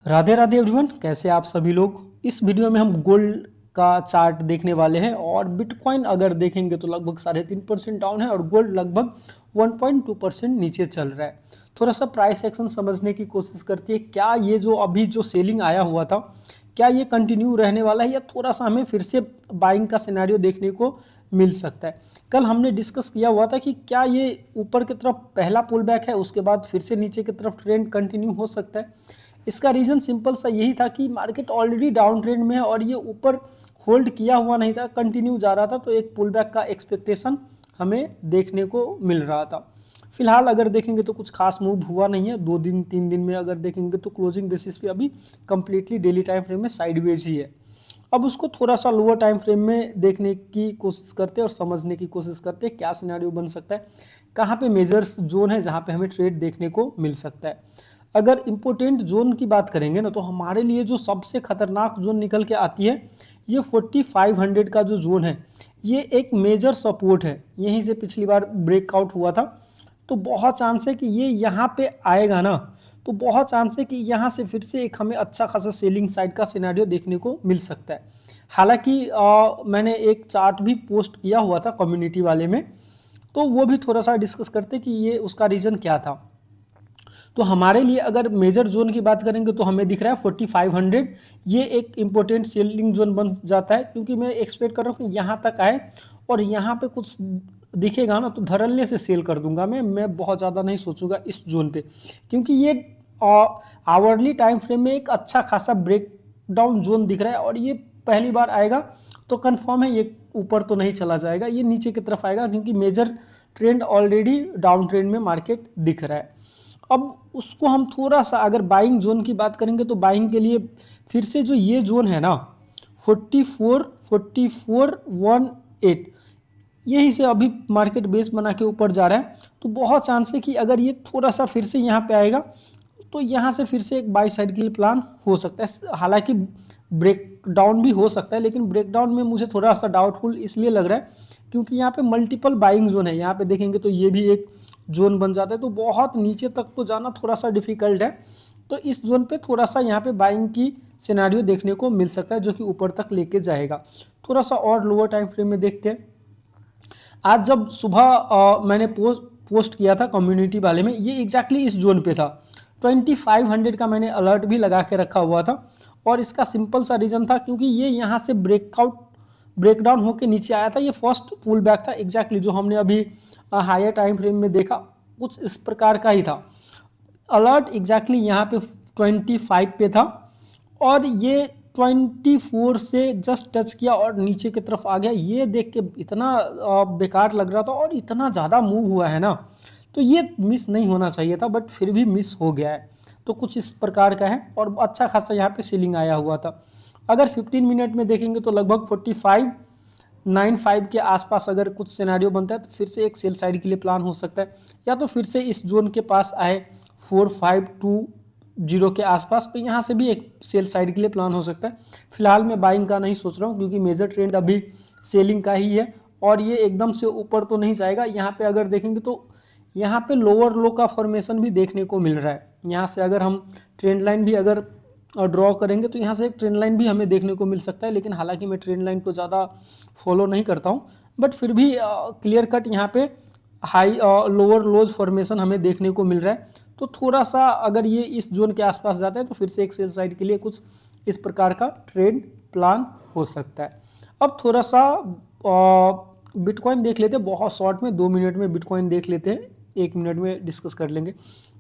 Radhe Radhe everyone, कैसे आप सभी लोग। इस वीडियो में हम गोल्ड का चार्ट देखने वाले हैं और बिटकॉइन अगर देखेंगे तो लगभग 3.5% डाउन है और गोल्ड लगभग 1.2% नीचे चल रहा है। थोड़ा सा प्राइस एक्शन समझने की कोशिश करती है, क्या ये जो अभी जो सेलिंग आया हुआ था क्या ये कंटिन्यू रहने वाला है या थोड़ा सा हमें फिर से बाइंग का सिनेरियो देखने को मिल सकता है। कल हमने डिस्कस किया हुआ था कि क्या ये ऊपर की तरफ पहला पुल बैक है, उसके बाद फिर से नीचे की तरफ ट्रेंड कंटिन्यू हो सकता है। इसका रीजन सिंपल सा यही था कि मार्केट ऑलरेडी डाउन ट्रेंड में है और ये ऊपर होल्ड किया हुआ नहीं था, कंटिन्यू जा रहा था, तो एक पुल बैक का एक्सपेक्टेशन हमें देखने को मिल रहा था। फिलहाल अगर देखेंगे तो कुछ खास मूव हुआ नहीं है, 2 दिन 3 दिन में अगर देखेंगे तो क्लोजिंग बेसिस पे अभी कंप्लीटली डेली टाइम फ्रेम में साइडवेज ही है। अब उसको थोड़ा सा लोअर टाइम फ्रेम में देखने की कोशिश करते हैं और समझने की कोशिश करते हैं क्या सिनेरियो बन सकता है, कहाँ पे मेजर्स जोन है जहाँ पे हमें ट्रेड देखने को मिल सकता है। अगर इम्पोर्टेंट जोन की बात करेंगे ना तो हमारे लिए जो सबसे खतरनाक जोन निकल के आती है ये 4500 का जो जोन है, ये एक मेजर सपोर्ट है। यहीं से पिछली बार ब्रेकआउट हुआ था, तो बहुत चांस है कि ये यहाँ पे आएगा ना, तो बहुत चांस है कि यहाँ से फिर से एक हमें अच्छा खासा सेलिंग साइड का सिनेरियो देखने को मिल सकता है। हालांकि मैंने एक चार्ट भी पोस्ट किया हुआ था कम्युनिटी वाले में, तो वो भी थोड़ा सा डिस्कस करते कि ये उसका रीजन क्या था। तो हमारे लिए अगर मेजर जोन की बात करेंगे तो हमें दिख रहा है 4500, ये एक इंपॉर्टेंट सेलिंग जोन बन जाता है, क्योंकि मैं एक्सपेक्ट कर रहा हूँ कि यहाँ तक आए और यहाँ पे कुछ दिखेगा ना तो धड़ल्ले से सेल कर दूंगा मैं बहुत ज़्यादा नहीं सोचूंगा इस जोन पे, क्योंकि ये आवरली टाइम फ्रेम में एक अच्छा खासा ब्रेक डाउन जोन दिख रहा है और ये पहली बार आएगा तो कंफर्म है ये ऊपर तो नहीं चला जाएगा, ये नीचे की तरफ आएगा, क्योंकि major trend already down trend में मार्केट दिख रहा है। अब उसको हम थोड़ा सा अगर बाइंग जोन की बात करेंगे तो बाइंग के लिए फिर से जो ये जोन है ना 4418, यही से अभी मार्केट बेस बना के ऊपर जा रहा है, तो बहुत चांस है कि अगर ये थोड़ा सा फिर से यहाँ पे आएगा तो यहाँ से फिर से एक बाई साइड के लिए प्लान हो सकता है। हालांकि ब्रेक डाउन भी हो सकता है, लेकिन ब्रेक डाउन में मुझे थोड़ा सा डाउटफुल इसलिए लग रहा है क्योंकि यहाँ पे मल्टीपल बाइंग जोन है। यहाँ पे देखेंगे तो ये भी एक जोन बन जाता है, तो बहुत नीचे तक तो जाना थोड़ा सा डिफिकल्ट है, तो इस जोन पे थोड़ा सा यहाँ पे बाइंग की सिनेरियो देखने को मिल सकता है जो कि ऊपर तक लेके जाएगा। थोड़ा सा और लोअर टाइम फ्रेम में देखते हैं। आज जब सुबह मैंने पोस्ट किया था कम्युनिटी वाले में, ये एग्जैक्टली इस जोन पे था, 2500 का मैंने अलर्ट भी लगा के रखा हुआ था और इसका सिंपल सा रीजन था क्योंकि ये यहाँ से ब्रेकडाउन होके नीचे आया था, ये फर्स्ट पुल बैक था एग्जैक्टली जो हमने अभी हायर टाइम फ्रेम में देखा, कुछ इस प्रकार का ही था। अलर्ट एग्जैक्टली यहाँ पे 25 पे था और ये 24 से जस्ट टच किया और नीचे की तरफ आ गया। ये देख के इतना बेकार लग रहा था और इतना ज़्यादा मूव हुआ है ना, तो ये मिस नहीं होना चाहिए था, बट फिर भी मिस हो गया है। तो कुछ इस प्रकार का है और अच्छा खासा यहाँ पे सीलिंग आया हुआ था। अगर 15 मिनट में देखेंगे तो लगभग 4595 के आसपास अगर कुछ सिनेरियो बनता है तो फिर से एक सेल साइड के लिए प्लान हो सकता है, या तो फिर से इस जोन के पास आए 4520 के आसपास, तो यहाँ से भी एक सेल साइड के लिए प्लान हो सकता है। फिलहाल मैं बाइंग का नहीं सोच रहा हूँ क्योंकि मेजर ट्रेंड अभी सेलिंग का ही है और ये एकदम से ऊपर तो नहीं जाएगा। यहाँ पे अगर देखेंगे तो यहाँ पे लोअर लो का फॉर्मेशन भी देखने को मिल रहा है। यहाँ से अगर हम ट्रेंड लाइन भी अगर ड्रॉ करेंगे तो यहाँ से एक ट्रेंड लाइन भी हमें देखने को मिल सकता है, लेकिन हालांकि मैं ट्रेंड लाइन को ज़्यादा फॉलो नहीं करता हूँ, बट फिर भी क्लियर कट यहाँ पे हाई लोअर लोज फॉर्मेशन हमें देखने को मिल रहा है। तो थोड़ा सा अगर ये इस जोन के आसपास जाता है तो फिर से एक सेल साइड के लिए कुछ इस प्रकार का ट्रेड प्लान हो सकता है। अब थोड़ा सा बिटकॉइन देख लेते हैं, बहुत शॉर्ट में 2 मिनट में बिटकॉइन देख लेते हैं, 1 मिनट में डिस्कस कर लेंगे।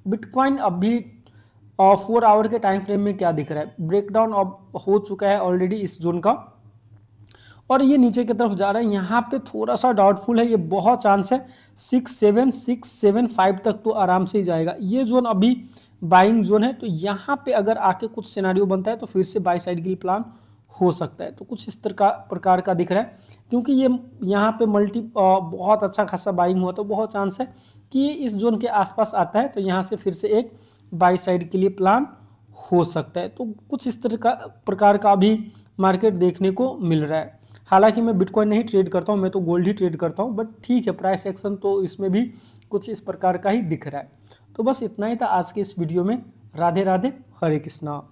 बिटकॉइन अभी 4 आवर के टाइम फ्रेम में क्या दिख रहा है, ब्रेकडाउन अब हो चुका है ऑलरेडी इस जोन का और ये नीचे की तरफ जा रहा है। यहाँ पे थोड़ा सा डाउटफुल है, ये बहुत चांस है 67675 तक तो आराम से ही जाएगा। ये जोन अभी बाइंग जोन है, तो यहाँ पे अगर आके कुछ सिनेरियो बनता है तो फिर से बाई साइड के लिए प्लान हो सकता है। तो कुछ इस प्रकार का दिख रहा है, क्योंकि ये यहाँ पे बहुत अच्छा खासा बाइंग हुआ, तो बहुत चांस है कि ये इस जोन के आसपास आता है, तो यहाँ से फिर से एक बाई साइड के लिए प्लान हो सकता है। तो कुछ इस प्रकार का भी मार्केट देखने को मिल रहा है। हालांकि मैं बिटकॉइन नहीं ट्रेड करता हूँ, मैं तो गोल्ड ही ट्रेड करता हूँ, बट ठीक है, प्राइस एक्शन तो इसमें भी कुछ इस प्रकार का ही दिख रहा है। तो बस इतना ही था आज के इस वीडियो में। राधे राधे, हरे कृष्णा।